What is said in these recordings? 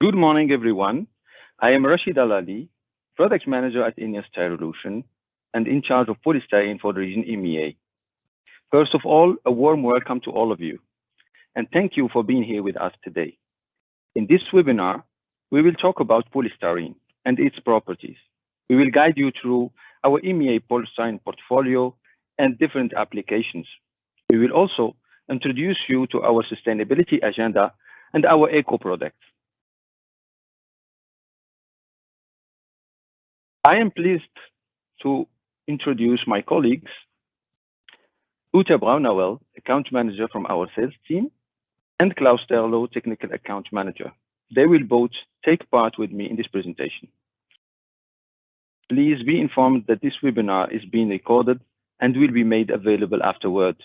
Good morning, everyone. I am Rashid Alali, Product Manager at INEOS Styrolution and in charge of polystyrene for the region EMEA. First of all, a warm welcome to all of you, and thank you for being here with us today. In this webinar, we will talk about polystyrene and its properties. We will guide you through our EMEA polystyrene portfolio and different applications. We will also introduce you to our sustainability agenda and our eco products. I am pleased to introduce my colleagues, Uta Braunauel, Account Manager from our sales team, and Klaus Terlo, Technical Account Manager. They will both take part with me in this presentation. Please be informed that this webinar is being recorded and will be made available afterward.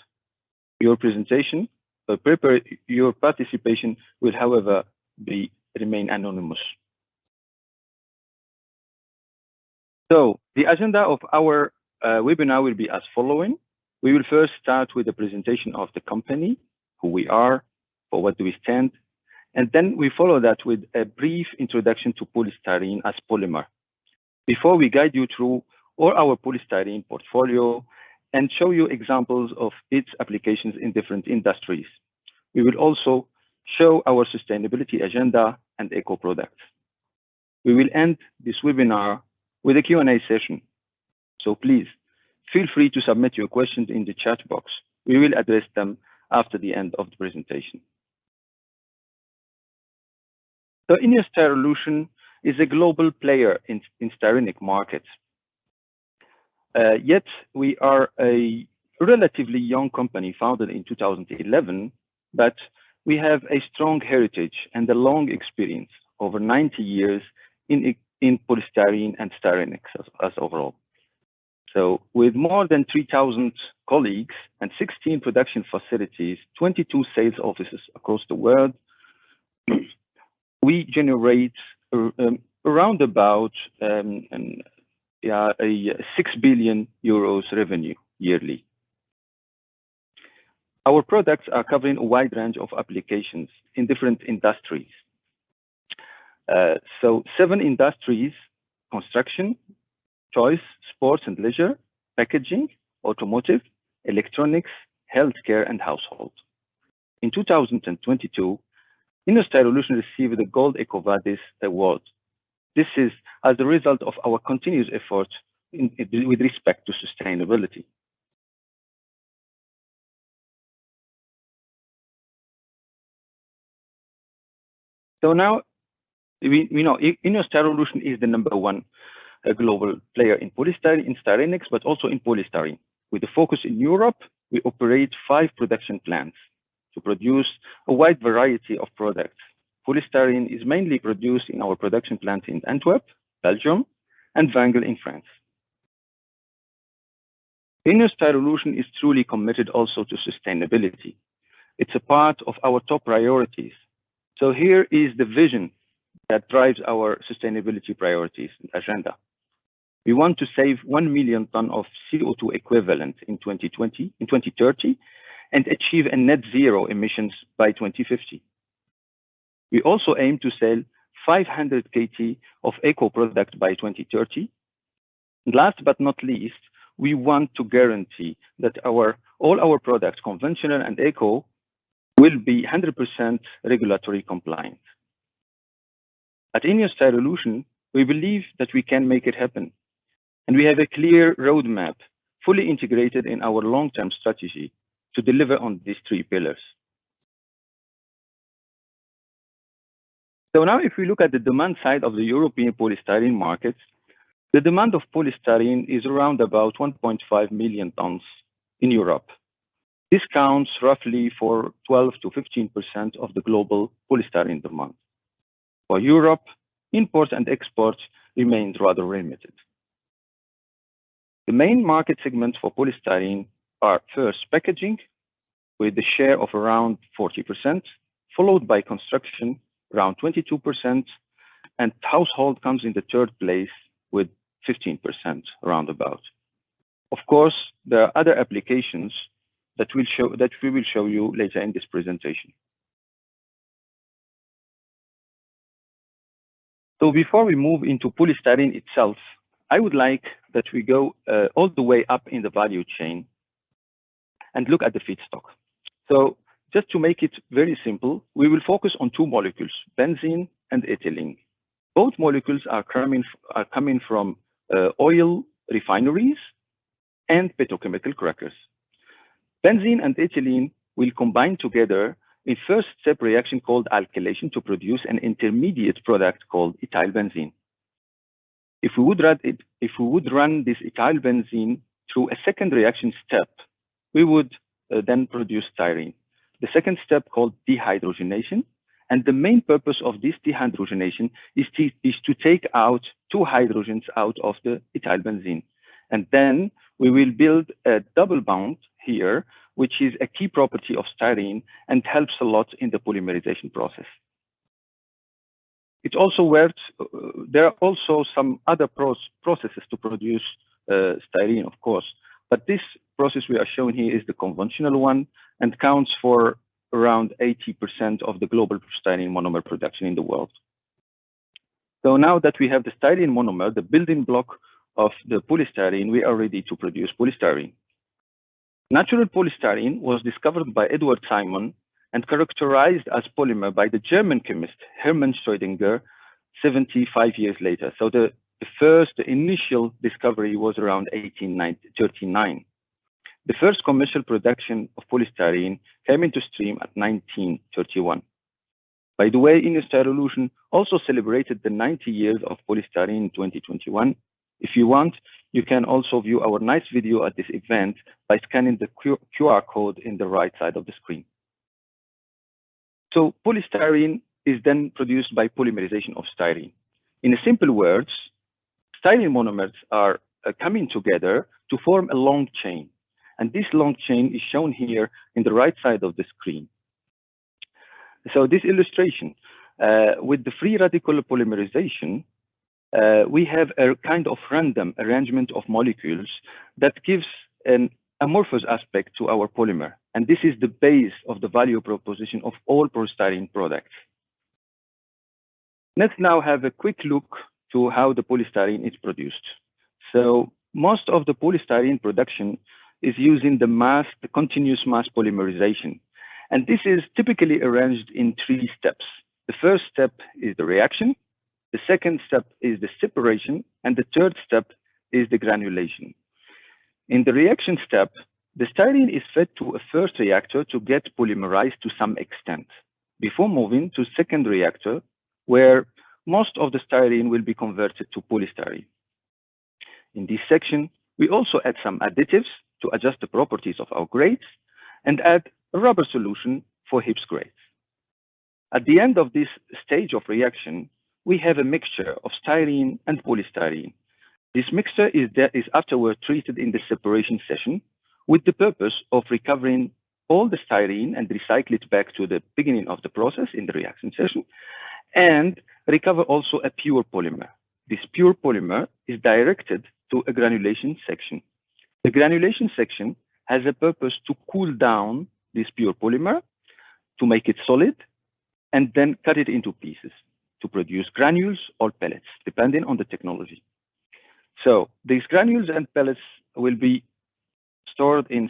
Your participation will, however, remain anonymous. So the agenda of our webinar will be as following. We will first start with the presentation of the company, who we are, for what do we stand, and then we follow that with a brief introduction to polystyrene as polymer, before we guide you through all our polystyrene portfolio and show you examples of its applications in different industries. We will also show our sustainability agenda and eco products. We will end this webinar with a Q&A session. So please, feel free to submit your questions in the chat box. We will address them after the end of the presentation. So INEOS Styrolution is a global player in styrenic markets. Yet we are a relatively young company founded in 2011, but we have a strong heritage and a long experience, over 90 years in polystyrene and styrenics as overall. So with more than 3,000 colleagues and 16 production facilities, 22 sales offices across the world, we generate around about a 6 billion euros revenue yearly. Our products are covering a wide range of applications in different industries. So 7 industries: construction, toys, sports and leisure, packaging, automotive, electronics, healthcare, and household. In 2022, INEOS Styrolution received the Gold EcoVadis Award. This is as a result of our continuous efforts with respect to sustainability. So now, we know INEOS Styrolution is the #1 global player in polystyrene, in styrenics, but also in polystyrene. With a focus in Europe, we operate 5 production plants to produce a wide variety of products. Polystyrene is mainly produced in our production plant in Antwerp, Belgium, and Wangel in France. INEOS Styrolution is truly committed also to sustainability. It's a part of our top priorities. So here is the vision that drives our sustainability priorities and agenda. We want to save 1 million tons of CO2 equivalent in 2030, and achieve a net zero emissions by 2050. We also aim to sell 500 KT of eco product by 2030. And last but not least, we want to guarantee that all our products, conventional and eco, will be 100% regulatory compliant. At INEOS Styrolution, we believe that we can make it happen. And we have a clear roadmap, fully integrated in our long-term strategy to deliver on these 3 pillars. So now if we look at the demand side of the European polystyrene markets, the demand of polystyrene is around about 1.5 million tons in Europe. This counts roughly for 12 to 15% of the global polystyrene demand. For Europe, imports and exports remained rather limited. The main market segments for polystyrene are first packaging, with a share of around 40%, followed by construction, around 22%, and household comes in the 3rd place with 15% roundabout. Of course, there are other applications that we will show you later in this presentation. So before we move into polystyrene itself, I would like that we go all the way up in the value chain and look at the feedstock. So just to make it very simple, we will focus on two molecules, benzene and ethylene. Both molecules are coming from oil refineries and petrochemical crackers. Benzene and ethylene will combine together in first step reaction called alkylation to produce an intermediate product called ethyl benzene. If we would run this ethyl benzene through a second reaction step, we would then produce styrene. The second step called dehydrogenation, and the main purpose of this dehydrogenation is to take out two hydrogens out of the ethyl benzene. And then we will build a double bond here, which is a key property of styrene and helps a lot in the polymerization process. It also works. There are also some other processes to produce styrene, of course, but this process we are showing here is the conventional one and counts for around 80% of the global styrene monomer production in the world. So now that we have the styrene monomer, the building block of the polystyrene, we are ready to produce polystyrene. Natural polystyrene was discovered by Edward Simon and characterized as polymer by the German chemist Hermann Schrödinger 75 years later. So the initial discovery was around 1839. The first commercial production of polystyrene came into stream at 1931. By the way, INEOS Styrolution also celebrated the 90 years of polystyrene in 2021. If you want, you can also view our nice video at this event by scanning the QR code in the right side of the screen. So polystyrene is then produced by polymerization of styrene. In simple words, styrene monomers are coming together to form a long chain. And this long chain is shown here in the right side of the screen. So this illustration, with the free radical polymerization, we have a kind of random arrangement of molecules that gives an amorphous aspect to our polymer. And this is the base of the value proposition of all polystyrene products. Let's now have a quick look to how the polystyrene is produced. So most of the polystyrene production is using the continuous mass polymerization. And this is typically arranged in 3 steps. The first step is the reaction, the second step is the separation, and the third step is the granulation. In the reaction step, the styrene is fed to a first reactor to get polymerized to some extent, before moving to second reactor, where most of the styrene will be converted to polystyrene. In this section, we also add some additives to adjust the properties of our grades and add a rubber solution for HIPS grades. At the end of this stage of reaction, we have a mixture of styrene and polystyrene. This mixture is afterward treated in the separation session with the purpose of recovering all the styrene and recycle it back to the beginning of the process in the reaction session, and recover also a pure polymer. This pure polymer is directed to a granulation section. The granulation section has a purpose to cool down this pure polymer, to make it solid, and then cut it into pieces to produce granules or pellets, depending on the technology. So these granules and pellets will be stored in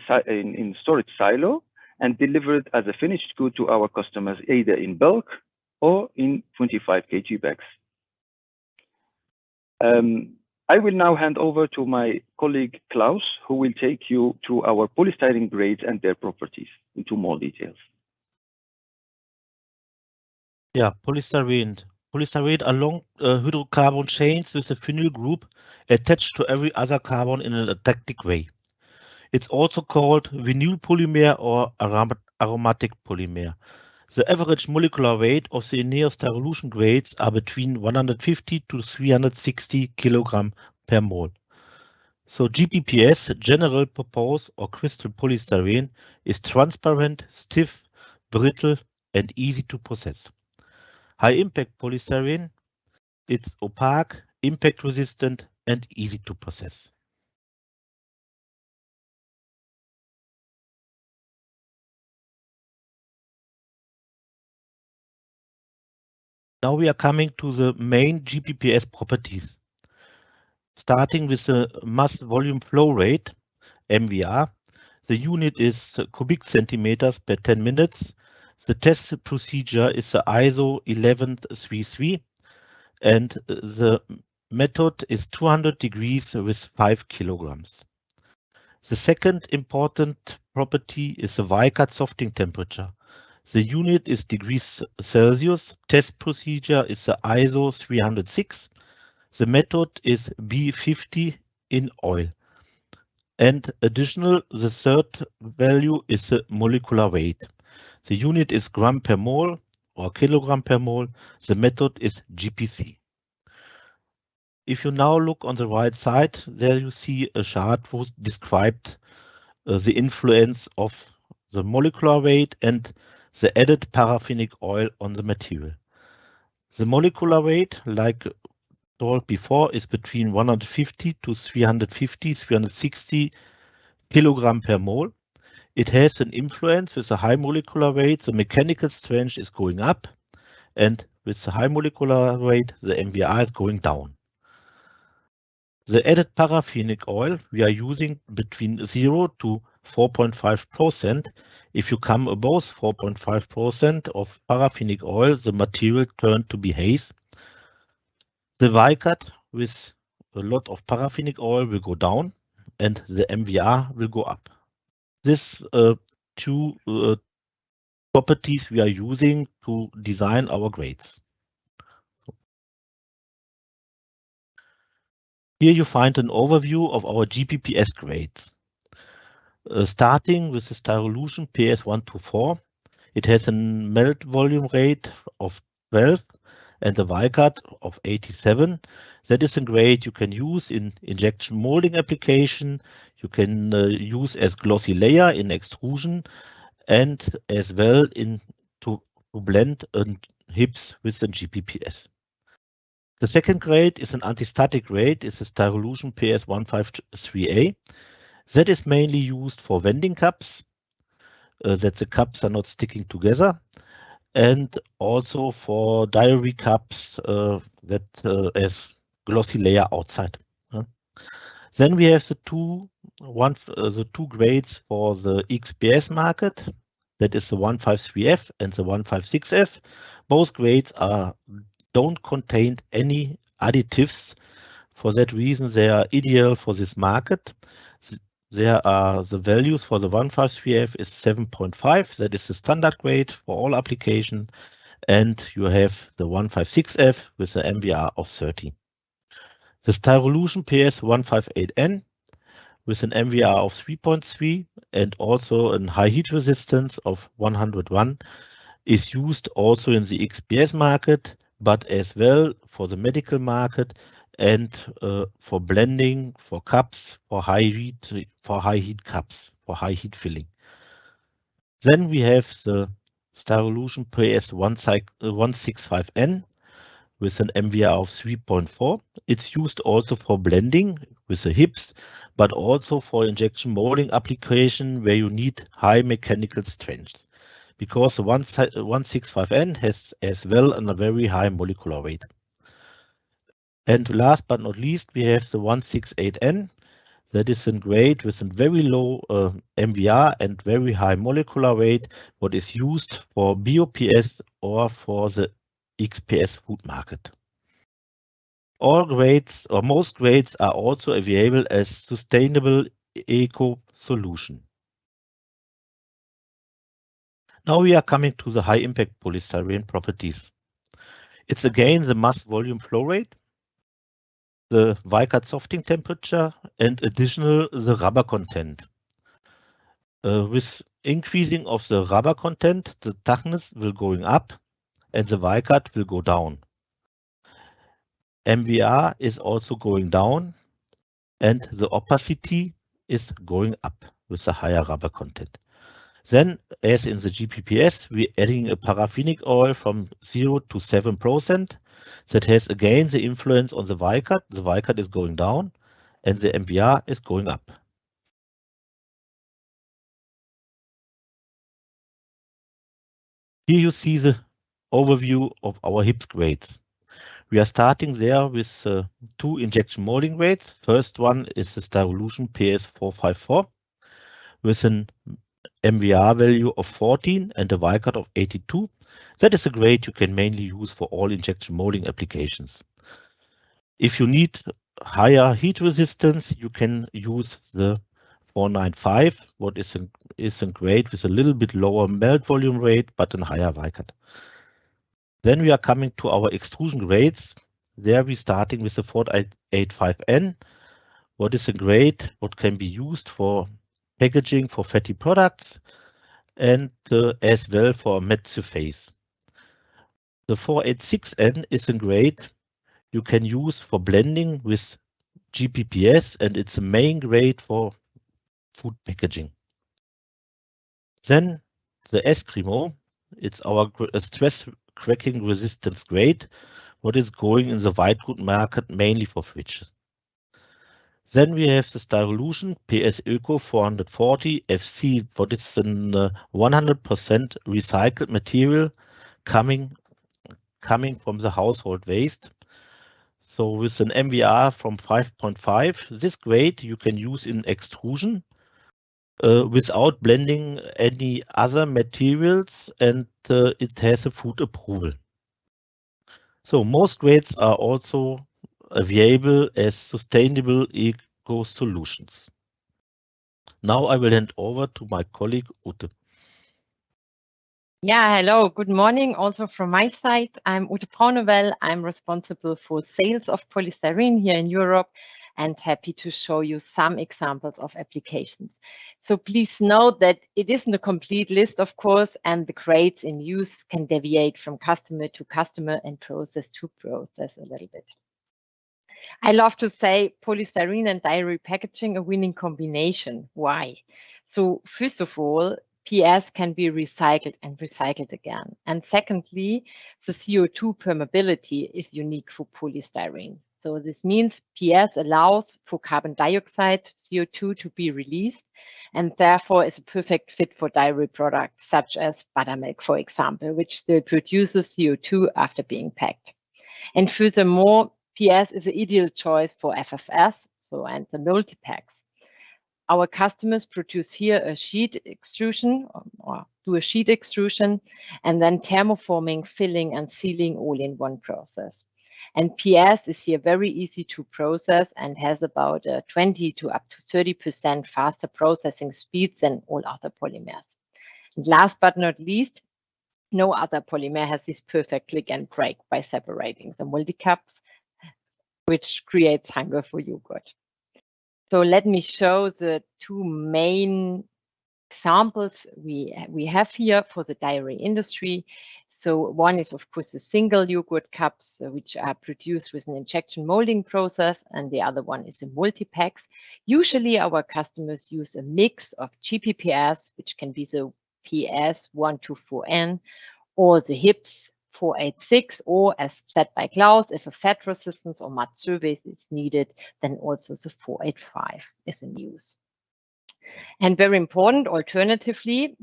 storage silo and delivered as a finished good to our customers, either in bulk or in 25 kg bags. I will now hand over to my colleague Klaus, who will take you through our polystyrene grades and their properties into more details. Yeah, polystyrene. Polystyrene are long hydrocarbon chains with a phenyl group attached to every other carbon in an eclectic way. It's also called vinyl polymer or aromatic polymer. The average molecular weight of the INEOS Styrolution grades are between 150 to 360 kg per mole. So GPPS, general purpose or crystal polystyrene, is transparent, stiff, brittle, and easy to process. High impact polystyrene, it's opaque, impact resistant, and easy to process. Now we are coming to the main GPPS properties. Starting with the mass volume flow rate, MVR. The unit is cubic centimeters per 10 minutes. The test procedure is the ISO 1133 and the method is 200 degrees with 5 kilograms. The second important property is the Weichert softening temperature. The unit is degrees Celsius. Test procedure is the ISO 306. The method is B50 in oil. And additional, the third value is the molecular weight. The unit is gram per mole or kilogram per mole. The method is GPC. If you now look on the right side, there you see a chart who described the influence of the molecular weight and the added paraffinic oil on the material. The molecular weight, like told before, is between 150 to 350, 360 kilogram per mole. It has an influence with the high molecular weight. The mechanical strength is going up, and with the high molecular weight, the MVR is going down. The added paraffinic oil we are using between 0 to 4.5%. If you come above 4.5% of paraffinic oil, the material turned to be haze. The Weichert with a lot of paraffinic oil will go down and the MVR will go up. These two properties we are using to design our grades. Here you find an overview of our GPPS grades. Starting with the Styrolution PS124, it has a melt volume rate of 12 and a Weichert of 87. That is a grade you can use in injection molding application. You can use as glossy layer in extrusion and as well to blend HIPS with a GPPS. The second grade is an anti-static grade. It's a Styrolution PS153A. That is mainly used for vending cups, that the cups are not sticking together, and also for diary cups that as glossy layer outside. Then we have the two grades for the XPS market. That is the 153F and the 156F. Both grades don't contain any additives. For that reason, they are ideal for this market. There are the values for the 153F is 7.5. That is the standard grade for all applications. And you have the 156F with the MVR of 30. The Styrolution PS158N with an MVR of 3.3 and also a high heat resistance of 101 is used also in the XPS market, but as well for the medical market and for blending, for cups, for high heat cups, for high heat filling. Then we have the Styrolution PS165N with an MVR of 3.4. It's used also for blending with the HIPS, but also for injection molding application where you need high mechanical strength, because the 165N has as well a very high molecular weight. And last but not least, we have the 168N. That is a grade with a very low MVR and very high molecular weight, what is used for BOPS or for the XPS food market. All grades or most grades are also available as sustainable eco solution. Now we are coming to the high impact polystyrene properties. It's again the mass volume flow rate, the Weichert softening temperature, and additional the rubber content. With increasing of the rubber content, the toughness will going up and the Weichert will go down. MVR is also going down and the opacity is going up with the higher rubber content. Then, as in the GPPS, we're adding a paraffinic oil from 0 to 7%. That has again the influence on the Weichert. The Weichert is going down and the MVR is going up. Here you see the overview of our HIPS grades. We are starting there with 2 injection molding grades. First one is the Styrolution PS454 with an MVR value of 14 and a Weichert of 82. That is a grade you can mainly use for all injection molding applications. If you need higher heat resistance, you can use the 495, what is a grade with a little bit lower melt volume rate, but a higher Weichert. Then we are coming to our extrusion grades. There we starting with the 485N, what is a grade what can be used for packaging for fatty products and as well for matte surface. The 486N is a grade you can use for blending with GPPS, and it's a main grade for food packaging. Then the Eskrimo, it's our stress cracking resistance grade, what is going in the white good market mainly for fridges. Then we have the Styrolution PS Eco 440 FC, what is an 100% recycled material coming from the household waste. So with an MVR from 5.5, this grade you can use in extrusion without blending any other materials, and it has a food approval. So most grades are also available as sustainable eco solutions. Now I will hand over to my colleague Ute. Yeah, hello, good morning. Also from my side, I'm Ute Braunewell. I'm responsible for sales of polystyrene here in Europe and happy to show you some examples of applications. So please note that it isn't a complete list, of course, and the grades in use can deviate from customer to customer and process to process a little bit. I love to say polystyrene and dairy packaging, a winning combination. Why? So first of all, PS can be recycled and recycled again. And secondly, the CO2 permeability is unique for polystyrene. So this means PS allows for carbon dioxide, CO2 to be released, and therefore is a perfect fit for dairy products such as buttermilk, for example, which still produces CO2 after being packed. And furthermore, PS is an ideal choice for FFS, and the multi-packs. Our customers produce here a sheet extrusion or do a sheet extrusion and then thermoforming, filling and sealing all in one process. And PS is here very easy to process and has about 20 to up to 30% faster processing speeds than all other polymers. And last but not least, no other polymer has this perfect click and break by separating the multi-caps, which creates hunger for yogurt. So let me show the two main examples we have here for the dairy industry. So one is, of course, the single yogurt cups, which are produced with an injection molding process, and the other one is the multi-packs. Usually our customers use a mix of GPPS, which can be the PS 124N, or the HIPS 486, or as said by Klaus, if a fat resistance or mud surface is needed, then also the 485 is in use. And very important, alternatively,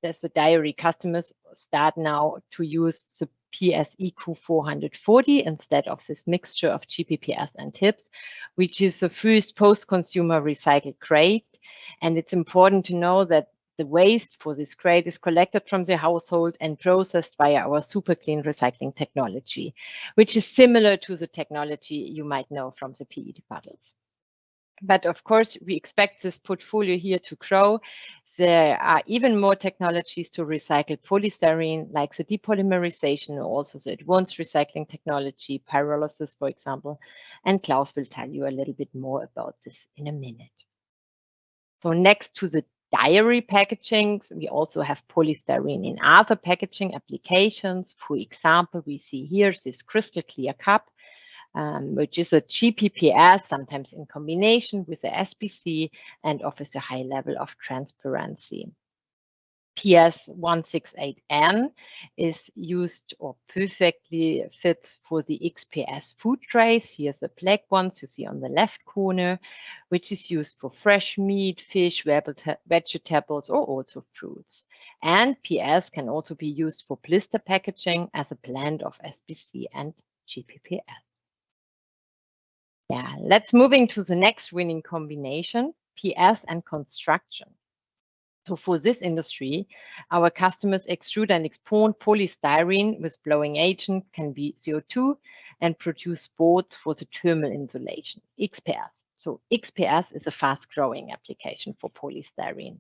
there's the dairy customers start now to use the PS Eco 440 instead of this mixture of GPPS and HIPS, which is the first post-consumer recycled grade. And it's important to know that the waste for this grade is collected from the household and processed via our super clean recycling technology, which is similar to the technology you might know from the PET bottles. But of course, we expect this portfolio here to grow. There are even more technologies to recycle polystyrene, like the depolymerization, or also the advanced recycling technology, pyrolysis, for example. And Klaus will tell you a little bit more about this in a minute. So next to the dairy packaging, we also have polystyrene in other packaging applications. For example, we see here this crystal clear cup, which is a GPPS, sometimes in combination with the SBC, and offers a high level of transparency. PS 168N is used or perfectly fits for the XPS food trays. Here's the black ones you see on the left corner, which is used for fresh meat, fish, vegetables, or also fruits. And PS can also be used for blister packaging as a blend of SBC and GPPS. Yeah, let's move into the next winning combination, PS and construction. So for this industry, our customers extrude and expand polystyrene with blowing agent, can be CO2, and produce boards for the thermal insulation, XPS. So XPS is a fast-growing application for polystyrene.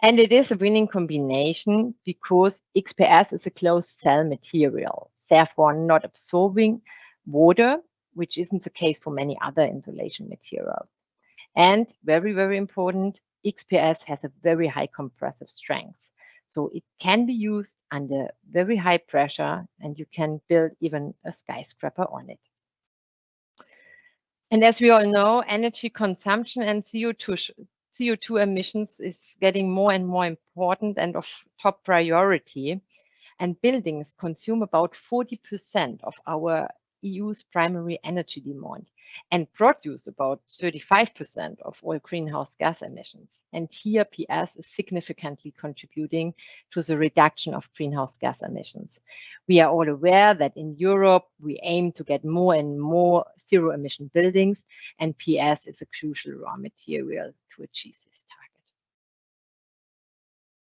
And it is a winning combination because XPS is a closed cell material, therefore not absorbing water, which isn't the case for many other insulation materials. And very, very important, XPS has a very high compressive strength. So it can be used under very high pressure, and you can build even a skyscraper on it. And as we all know, energy consumption and CO2 emissions is getting more and more important and of top priority. And buildings consume about 40% of our EU's primary energy demand and produce about 35% of all greenhouse gas emissions. And here PS is significantly contributing to the reduction of greenhouse gas emissions. We are all aware that in Europe, we aim to get more and more zero emission buildings, and PS is a crucial raw material to achieve this target.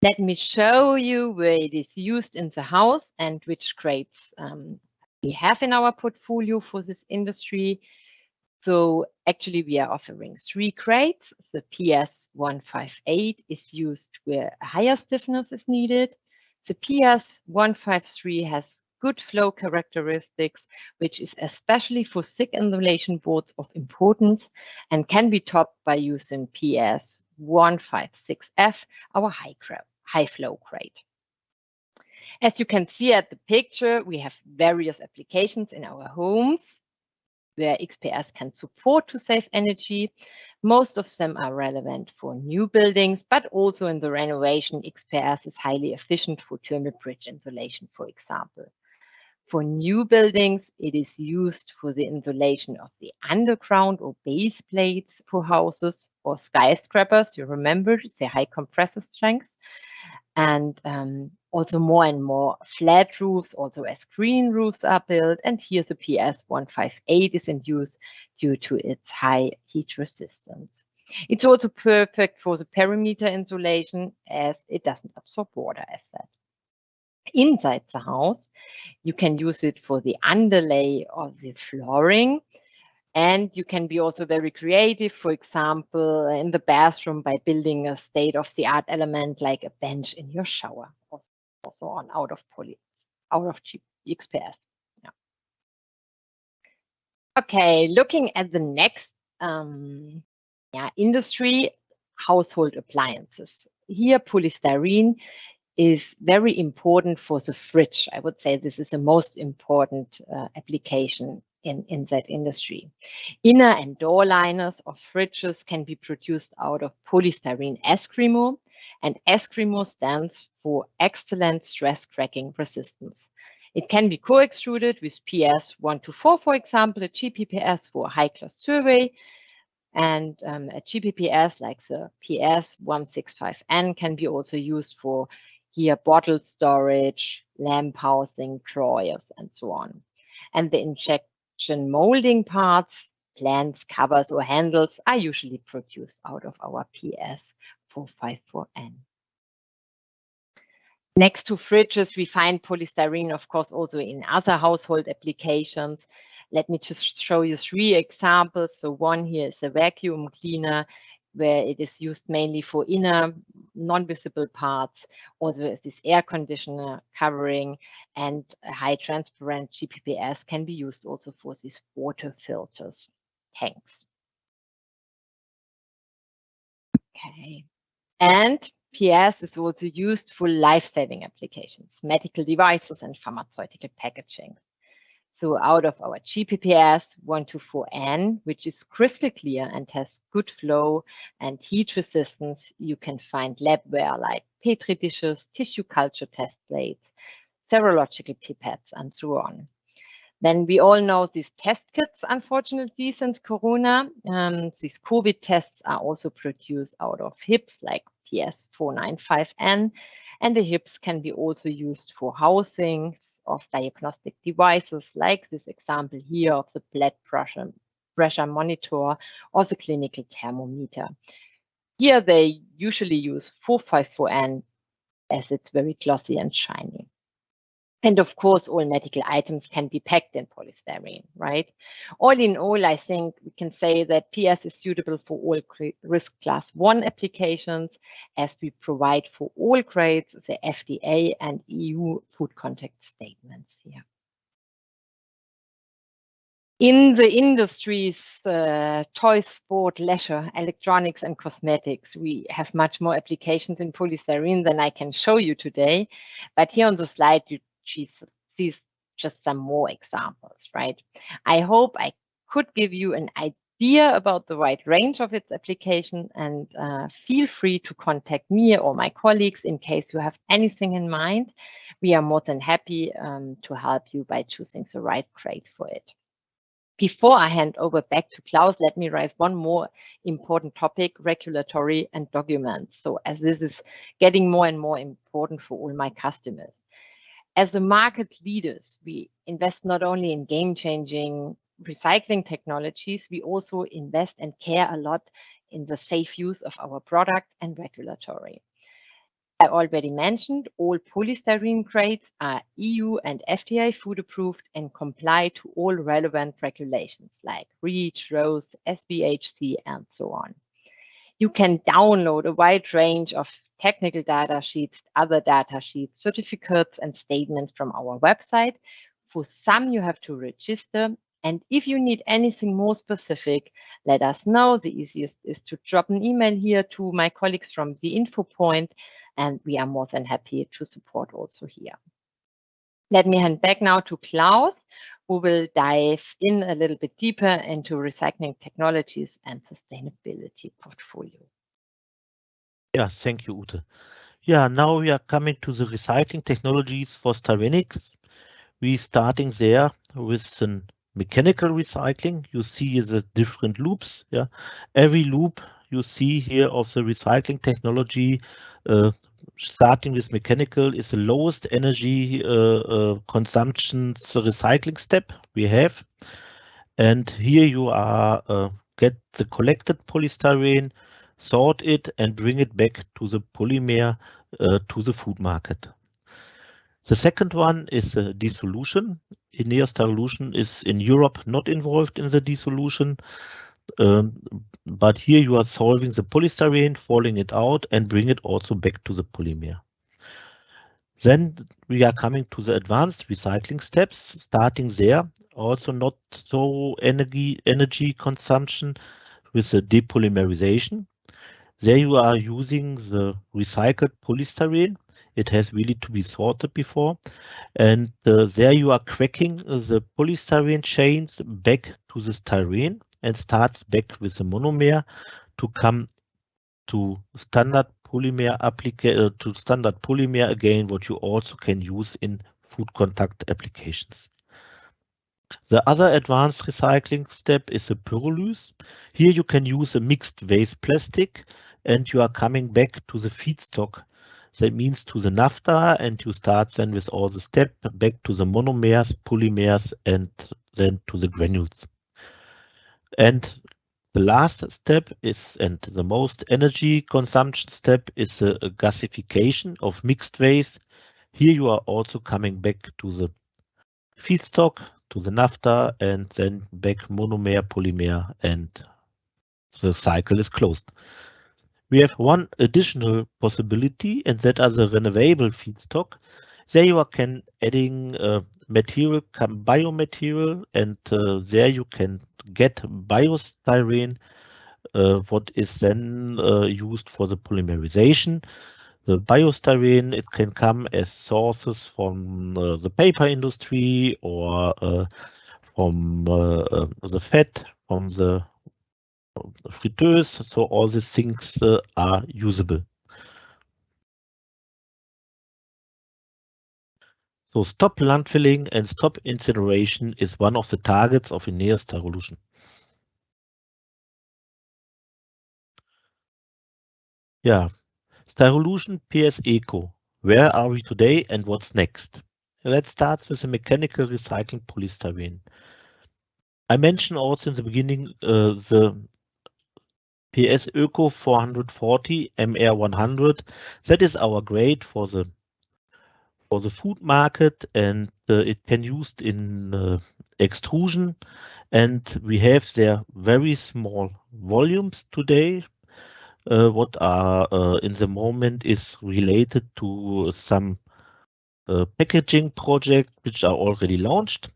Let me show you where it is used in the house and which grades we have in our portfolio for this industry. So actually we are offering 3 grades. The PS 158 is used where a higher stiffness is needed. The PS 153 has good flow characteristics, which is especially for thick insulation boards of importance and can be topped by using PS 156F, our high flow grade. As you can see at the picture, we have various applications in our homes where XPS can support to save energy. Most of them are relevant for new buildings, but also in the renovation, XPS is highly efficient for thermal bridge insulation, for example. For new buildings, it is used for the insulation of the underground or base plates for houses or skyscrapers. You remember the high compressor strength. And also more and more flat roofs, also as green roofs are built. And here the PS 158 is in use due to its high heat resistance. It's also perfect for the perimeter insulation as it doesn't absorb water as said. Inside the house, you can use it for the underlay of the flooring. And you can be also very creative, for example, in the bathroom by building a state-of-the-art element like a bench in your shower, also on out of XPS. Yeah. Okay, looking at the next industry, household appliances. Here, polystyrene is very important for the fridge. I would say this is the most important application in that industry. Inner and door liners of fridges can be produced out of polystyrene Eskrimo, and Eskrimo stands for excellent stress cracking resistance. It can be co-extruded with PS 124, for example, a GPPS for high-class survey, and a GPPS like the PS 165N can be also used for here bottle storage, lamp housing, drawers, and so on. And the injection molding parts, plants, covers, or handles are usually produced out of our PS 454N. Next to fridges, we find polystyrene, of course, also in other household applications. Let me just show you 3 examples. So one here is a vacuum cleaner, where it is used mainly for inner non-visible parts, also as this air conditioner covering, and a high transparent GPPS can be used also for these water filters, tanks. Okay, and PS is also used for life-saving applications, medical devices and pharmaceutical packaging. So out of our GPPS 124N, which is crystal clear and has good flow and heat resistance, you can find labware like Petri dishes, tissue culture test plates, serological pipettes, and so on. Then we all know these test kits, unfortunately, since Corona. These COVID tests are also produced out of HIPs like PS495N, and the HIPs can be also used for housings of diagnostic devices like this example here of the blood pressure monitor or the clinical thermometer. Here they usually use 454N as it's very glossy and shiny. And of course, all medical items can be packed in polystyrene, right? All in all, I think we can say that PS is suitable for all risk class 1 applications, as we provide for all grades the FDA and EU food contact statements here. In the industries, toys, sport, leisure, electronics, and cosmetics, we have much more applications in polystyrene than I can show you today. But here on the slide, you see just some more examples, right? I hope I could give you an idea about the wide range of its application, and feel free to contact me or my colleagues in case you have anything in mind. We are more than happy to help you by choosing the right grade for it. Before I hand over back to Klaus, let me raise one more important topic, regulatory and documents. So as this is getting more and more important for all my customers. As the market leaders, we invest not only in game-changing recycling technologies, we also invest and care a lot in the safe use of our products and regulatory. I already mentioned all polystyrene grades are EU and FDA food approved and comply to all relevant regulations like REACH, RoHS, SBHC, and so on. You can download a wide range of technical data sheets, other data sheets, certificates, and statements from our website. For some, you have to register. And if you need anything more specific, let us know. The easiest is to drop an email here to my colleagues from the info point, and we are more than happy to support also here. Let me hand back now to Klaus, who will dive in a little bit deeper into recycling technologies and sustainability portfolio. Yeah, thank you, Ute. Yeah, now we are coming to the recycling technologies for styrenics. We starting there with an mechanical recycling. You see the different loops. Yeah, every loop you see here of the recycling technology, starting with mechanical, is the lowest energy consumption recycling step we have. And here you are get the collected polystyrene, sort it, and bring it back to the polymer to the food market. The second one is a dissolution. INEOS Styrolution is in Europe not involved in the dissolution, but here you are solving the polystyrene, falling it out, and bring it also back to the polymer. Then we are coming to the advanced recycling steps, starting there, also not so energy consumption with the depolymerization. There you are using the recycled polystyrene. It has really to be sorted before. And there you are cracking the polystyrene chains back to the styrene and starts back with the monomer to come to standard polymer again, what you also can use in food contact applications. The other advanced recycling step is the pyrolysis. Here you can use a mixed waste plastic and you are coming back to the feedstock. That means to the naphtha, and you start then with all the steps back to the monomers, polymers, and then to the granules. And the last step is, and the most energy consumption step, is the gasification of mixed waste. Here you are also coming back to the feedstock, to the naphtha, and then back monomer, polymer, and the cycle is closed. We have one additional possibility, and that are the renewable feedstock. There you can adding material, biomaterial, and there you can get biostyrene, what is then used for the polymerization. the biostyrene, it can come as sources from the paper industry or from the fat, from the friteuse. So all these things are usable. So stop landfilling and stop incineration is one of the targets of INEOS Styrolution. Yeah, Styrolution PS Eco. Where are we today and what's next? Let's start with the mechanical recycling polystyrene. I mentioned also in the beginning the PS Eco 440 MR 100. That is our grade for the food market, and it can used in extrusion. And we have there very small volumes today. What are in the moment is related to some packaging project which are already launched,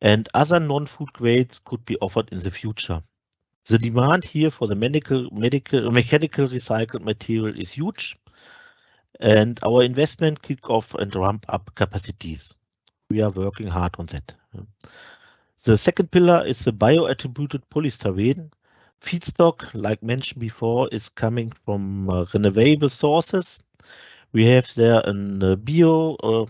and other non-food grades could be offered in the future. The demand here for the mechanical recycled material is huge, and our investment kick off and ramp up capacities. We are working hard on that. The second pillar is the bioattributed polystyrene. Feedstock, like mentioned before, is coming from renewable sources. We have there a bio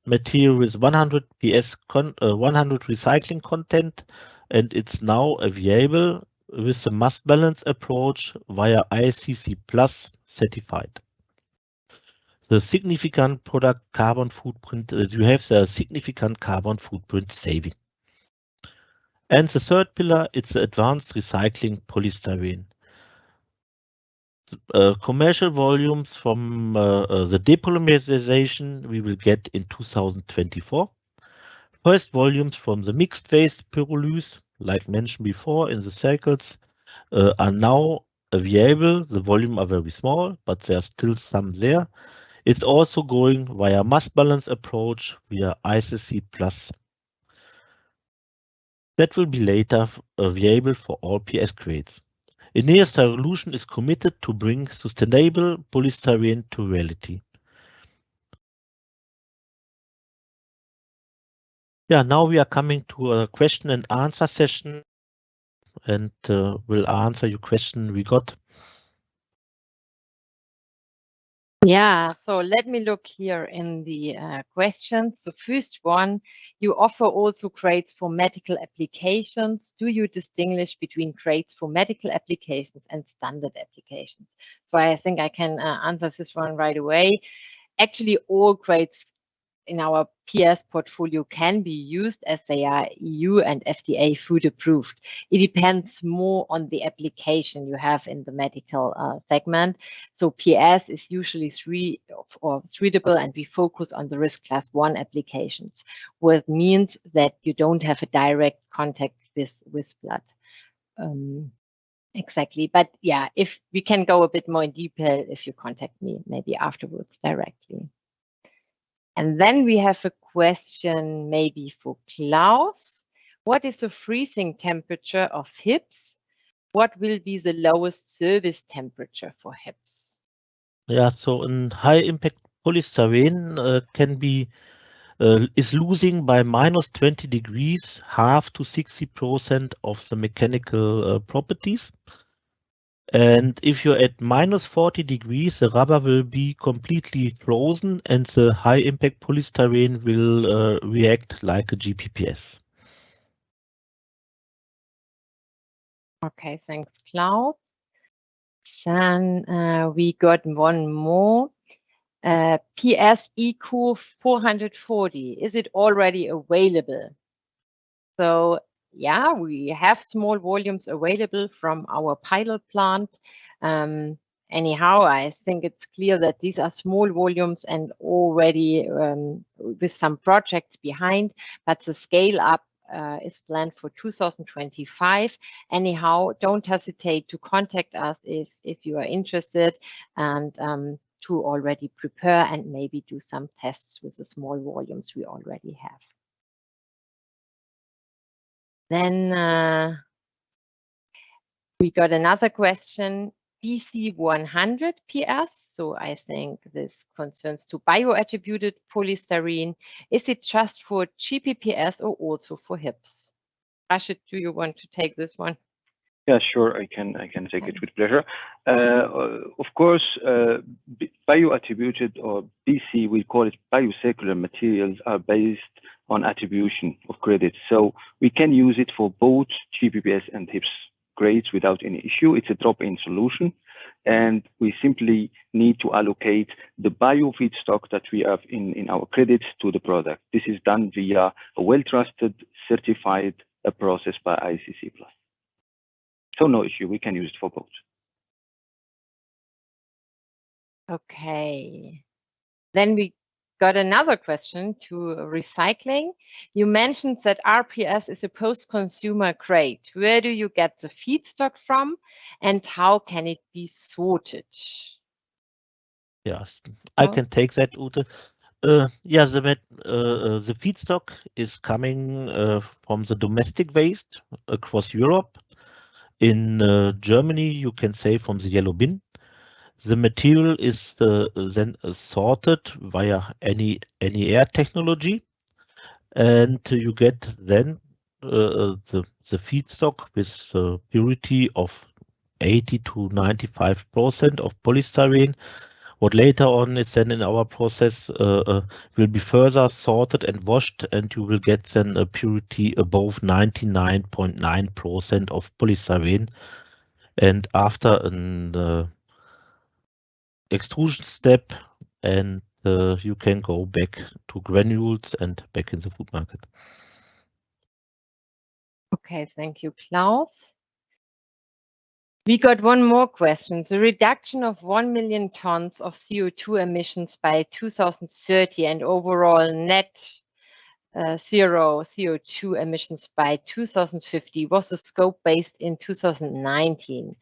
material with 100 PS 100 recycling content, and it's now available with the mass balance approach via ICC Plus certified. The significant product carbon footprint, you have the significant carbon footprint saving. And the third pillar, it's the advanced recycling polystyrene. Commercial volumes from the depolymerization we will get in 2024. First volumes from the mixed waste pyrolysis, like mentioned before in the cycles, are now available. The volume are very small, but there are still some there. It's also going via mass balance approach via ICC Plus. That will be later available for all PS grades. INEOS Styrolution is committed to bring sustainable polystyrene to reality. Yeah, now we are coming to a question and answer session, and we'll answer your question we got. Yeah, so let me look here in the questions. The first one, you offer also grades for medical applications. Do you distinguish between grades for medical applications and standard applications? So I think I can answer this one right away. Actually, all grades in our PS portfolio can be used as they are EU and FDA food approved. It depends more on the application you have in the medical segment. So PS is usually treatable, and we focus on the risk class 1 applications, which means that you don't have a direct contact with blood. Exactly. But yeah, if we can go a bit more in detail if you contact me maybe afterwards directly. And then we have a question maybe for Klaus. What is the freezing temperature of HIPS? What will be the lowest service temperature for HIPS? Yeah, so in high impact polystyrene can be is losing by minus 20 degrees half to 60% of the mechanical properties. And if you're at minus 40 degrees, the rubber will be completely frozen and the high impact polystyrene will react like a GPPS. Okay, thanks, Klaus. Then we got one more. PS Eco 440, is it already available? So yeah, we have small volumes available from our pilot plant. Anyhow, I think it's clear that these are small volumes and already with some projects behind, but the scale up is planned for 2025. Anyhow, don't hesitate to contact us if you are interested, and to already prepare and maybe do some tests with the small volumes we already have. Then we got another question. BC 100 PS. So I think this concerns to bioattributed polystyrene. Is it just for GPPS or also for HIPs? Rashid, do you want to take this one? Yeah, sure, I can take it with pleasure. Of course, bioattributed, or BC, we call it biocircular materials, are based on attribution of credits. So we can use it for both GPPS and HIPs grades without any issue. It's a drop-in solution, and we simply need to allocate the bio feedstock that we have in our credits to the product. This is done via a well-trusted, certified process by ICC+. So no issue, we can use it for both. Okay. Then we got another question to recycling. You mentioned that RPS is a post-consumer grade. Where do you get the feedstock from, and how can it be sorted? Yes, I can take that, Ute. Yeah, the feedstock is coming from the domestic waste across Europe. In Germany, you can say from the yellow bin. The material is then sorted via any air technology, and you get then the feedstock with purity of 80 to 95% of polystyrene. What later on is then in our process will be further sorted and washed, and you will get then a purity above 99.9% of polystyrene. And after an extrusion step, and you can go back to granules and back in the food market. Okay, thank you, Klaus. We got one more question. The reduction of 1 million tons of CO2 emissions by 2030 and overall net zero CO2 emissions by 2050 was a scope based in 2019.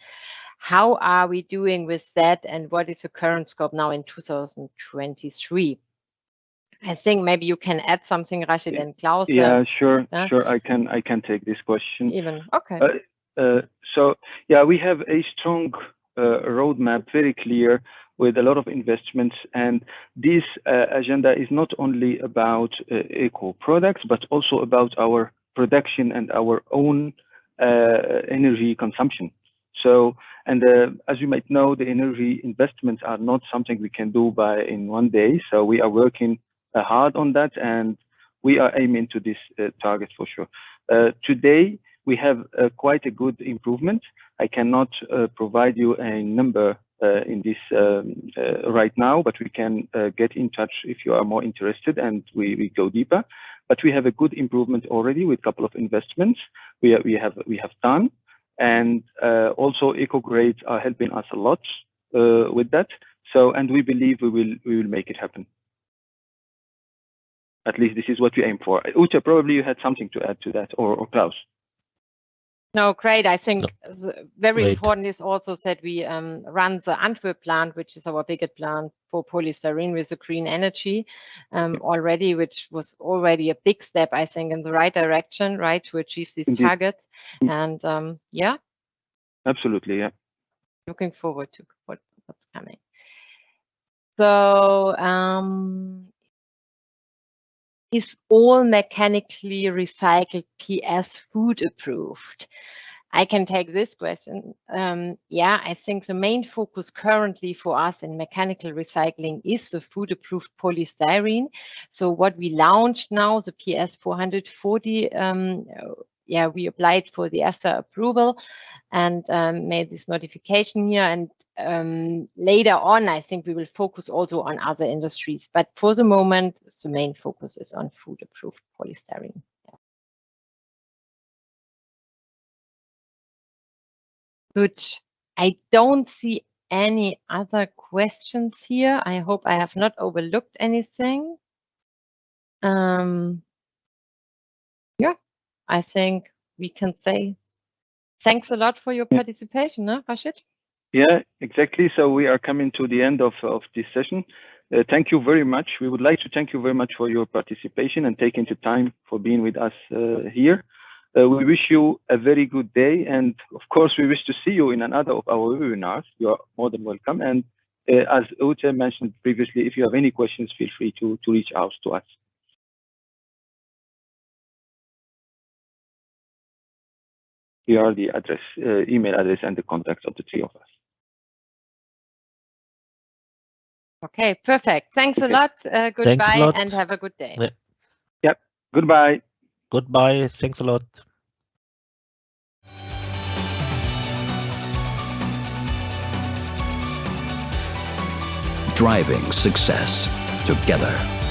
How are we doing with that, and what is the current scope now in 2023? I think maybe you can add something, Rashid and Klaus. Yeah, sure. I can take this question. Okay. So yeah, we have a strong roadmap, very clear, with a lot of investments, and this agenda is not only about eco products, but also about our production and our own energy consumption. So, and as you might know, the energy investments are not something we can do in one day. So we are working hard on that, and we are aiming to this target for sure. Today, we have quite a good improvement. I cannot provide you a number in this right now, but we can get in touch if you are more interested, and we go deeper. But we have a good improvement already with a couple of investments we have done, and also eco grades are helping us a lot with that. So, and we believe we will make it happen. At least this is what we aim for. Ute, probably you had something to add to that, or Klaus. No, great. I think very important is also that we run the Antwerp plant, which is our biggest plant for polystyrene with the green energy already, which was already a big step, I think, in the right direction, right, to achieve these targets. And yeah. Absolutely, yeah. Looking forward to what's coming. So is all mechanically recycled PS food approved? I can take this question. Yeah, I think the main focus currently for us in mechanical recycling is the food approved polystyrene. So what we launched now, the PS 440, yeah, we applied for the EFSA approval and made this notification here. And later on, I think we will focus also on other industries. But for the moment, the main focus is on food approved polystyrene. Yeah. Good. I don't see any other questions here. I hope I have not overlooked anything. Yeah, I think we can say thanks a lot for your participation, huh, Rashid? Yeah, exactly. So we are coming to the end of this session. Thank you very much. We would like to thank you very much for your participation and taking the time for being with us here. We wish you a very good day, and of course, we wish to see you in another of our webinars. You are more than welcome. And as Ute mentioned previously, if you have any questions, feel free to reach out to us. Here are the address, email address, and the contacts of the three of us. Okay, perfect. Thanks a lot. Goodbye, lot. and have a good day. Yep. Goodbye. Goodbye. Thanks a lot. Driving success together.